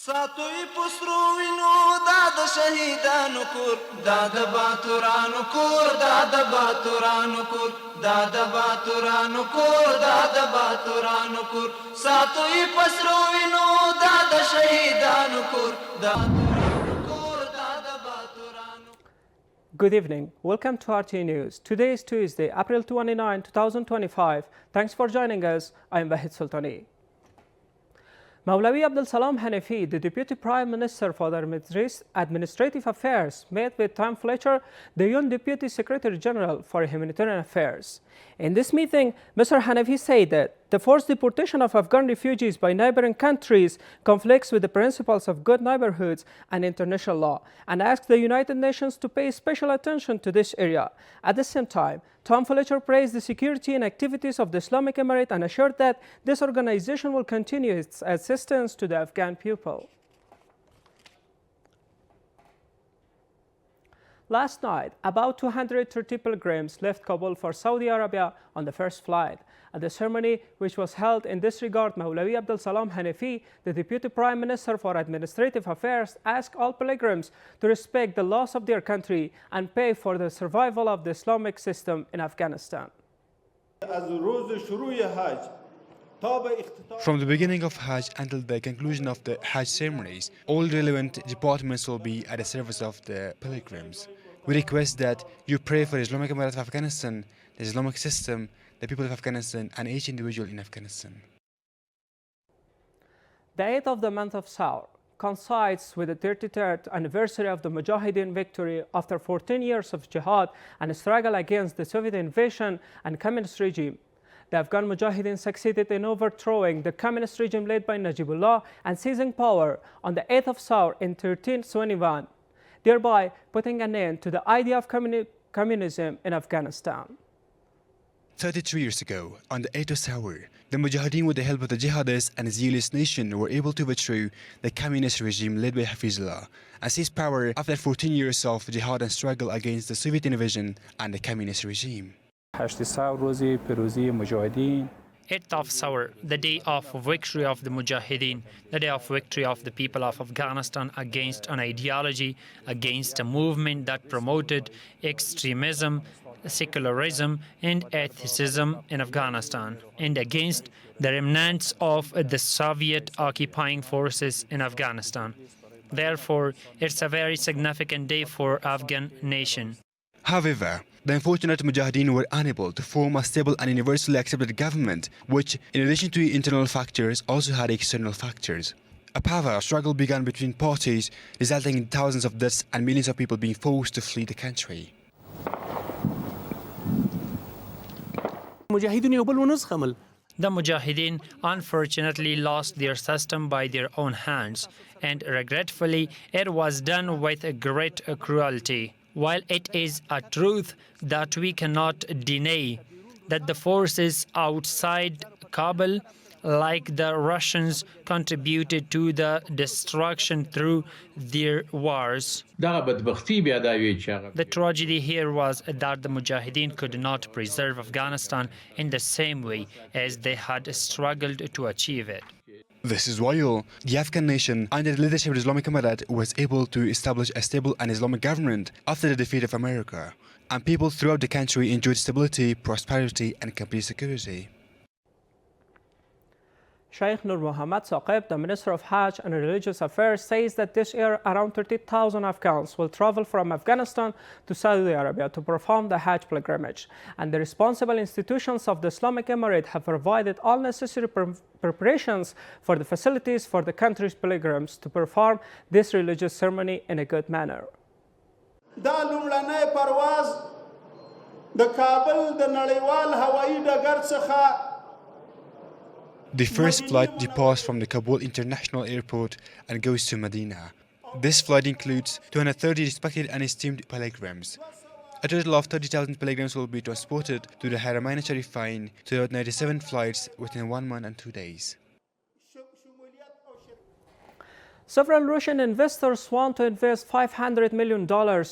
ساتوی پسروینو داد شهیدانو کور داد باتورانو کور داد باتورانو کور داد باتورانو کور داد باتورانو کور ساتوی پسروینو داد شهیدانو کور داتورانو کور داد باتورانو. Good evening. Welcome to RTA News. Today is Tuesday, April 29, 2025. Thanks for joining us. I am Wahid Sultani. Maulawi Abdul Salam Hanafi, the Deputy Prime Minister for Administrative Affairs, met with Tom Fletcher, the UN Deputy Secretary General for Humanitarian Affairs. In this meeting, Mr. Hanafi said that the forced deportation of Afghan refugees by neighboring countries conflicts with the principles of good neighborhoods and international law, and asked the United Nations to pay special attention to this area. At the same time, Tom Fletcher praised the security and activities of the Islamic Emirate and assured that this organization will continue its assistance to the Afghan people. Last night, about 230 pilgrims left Kabul for Saudi Arabia on the first flight. At the ceremony, which was held in this regard, Maulawi Abdul Salam Hanafi, the Deputy Prime Minister for Administrative Affairs, asked all pilgrims to respect the laws of their country and pay for the survival of the Islamic system in Afghanistan. From the beginning of Hajj until the conclusion of the Hajj ceremonies, all relevant departments will be at the service of the pilgrims. We request that you pray for the Islamic Emirate of Afghanistan, the Islamic system, the people of Afghanistan, and each individual in Afghanistan. The 8th of the month of Sawr coincides with the 33rd anniversary of the Mujahideen victory after 14 years of jihad and struggle against the Soviet invasion and communist regime. The Afghan Mujahideen succeeded in overthrowing the communist regime led by Najibullah and seizing power on the 8th of Sawr in 1321, thereby putting an end to the idea of communism in Afghanistan. 33 years ago, on the 8th of Sawr, the Mujahideen, with the help of the jihadists and zealous nation, were able to overthrow the communist regime led by Hafizullah and seize power after 14 years of jihad and struggle against the Soviet invasion and the communist regime. 8th of Sawr, the day of victory of the Mujahideen, the day of victory of the people of Afghanistan against an ideology, against a movement that promoted extremism, secularism, and atheism in Afghanistan, and against the remnants of the Soviet occupying forces in Afghanistan. Therefore, it's a very significant day for Afghan nation. However, the unfortunate Mujahideen were unable to form a stable and universally accepted government, which, in addition to internal factors, also had external factors. A power struggle began between parties, resulting in thousands of deaths and millions of people being forced to flee the country. The Mujahideen unfortunately lost their system by their own hands, and regretfully, it was done with great cruelty. While it is a truth that we cannot deny that the forces outside Kabul, like the Russians, contributed to the destruction through their wars. The tragedy here was that the Mujahideen could not preserve Afghanistan in the same way as they had struggled to achieve it. This is why the Afghan nation, under the leadership of the Islamic Emirate, was able to establish a stable and Islamic government after the defeat of America, and people throughout the country enjoyed stability, prosperity, and complete security. Sheikh Nur Muhammad Saqib, the Minister of Hajj and Religious Affairs, says that this year around 30,000 Afghans will travel from Afghanistan to Saudi Arabia to perform the Hajj pilgrimage. And the responsible institutions of the Islamic Emirate have provided all necessary preparations for the facilities for the country's pilgrims to perform this religious ceremony in a good manner. The first flight departs from the Kabul International Airport and goes to Medina. This flight includes 230 respected and esteemed pilgrims. A total of 30,000 pilgrims will be transported to the Haramain Sharifain throughout 97 flights within 1 month and 2 days. Several Russian investors want to invest $500 million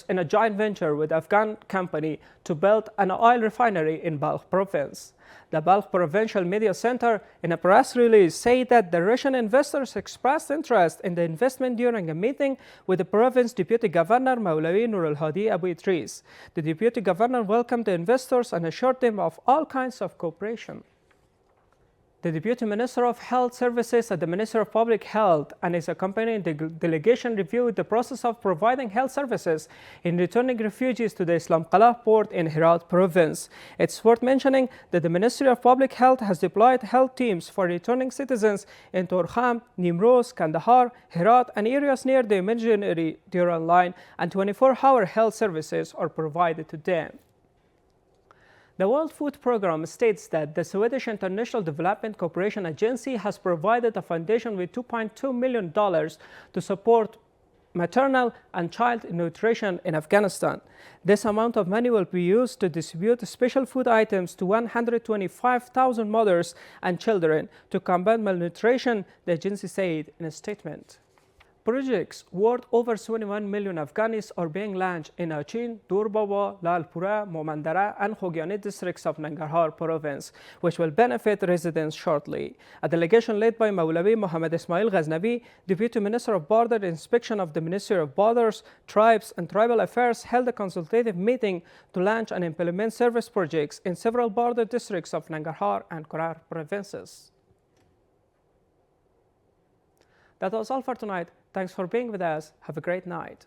in a joint venture with Afghan company to build an oil refinery in Balkh province. The Balkh Provincial Media Center, in a press release, said that the Russian investors expressed interest in the investment during a meeting with the province Deputy Governor Maulawi Nur al-Hadi Abu Idris. The Deputy Governor welcomed the investors and assured them of all kinds of cooperation. The Deputy Minister of Health Services at the Ministry of Public Health and his accompanying delegation reviewed the process of providing health services in returning refugees to the Islam Qalah port in Herat province. It's worth mentioning that the Ministry of Public Health has deployed health teams for returning citizens in Torkham, Nimroz, Kandahar, Herat and areas near the imaginary Duran line, and 24-hour health services are provided to them. The World Food Programme states that the Swedish International Development Cooperation Agency has provided a foundation with $2.2 million to support maternal and child nutrition in Afghanistan. This amount of money will be used to distribute special food items to 125,000 mothers and children to combat malnutrition, the agency said in a statement. Projects worth over 21 million Afghanis are being launched in Achin, Durbawa, Lalpura, Momandara and Khogyani districts of Nangarhar province, which will benefit residents shortly. A delegation led by Maulawi Mohammed Ismail Ghaznavi, Deputy Minister of Border Inspection of the Ministry of Borders, Tribes and Tribal Affairs, held a consultative meeting to launch and implement service projects in several border districts of Nangarhar and Korar provinces. That was all for tonight. Thanks for being with us. Have a great night.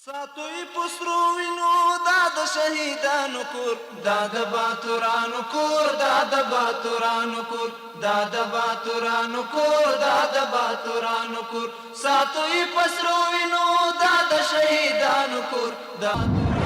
ساتوی پسروینو داد شهیدانو کور داد باتورانو کور داد باتورانو کور داد باتورانو کور داد باتورانو کور ساتوی پسروینو داد شهیدانو کور داد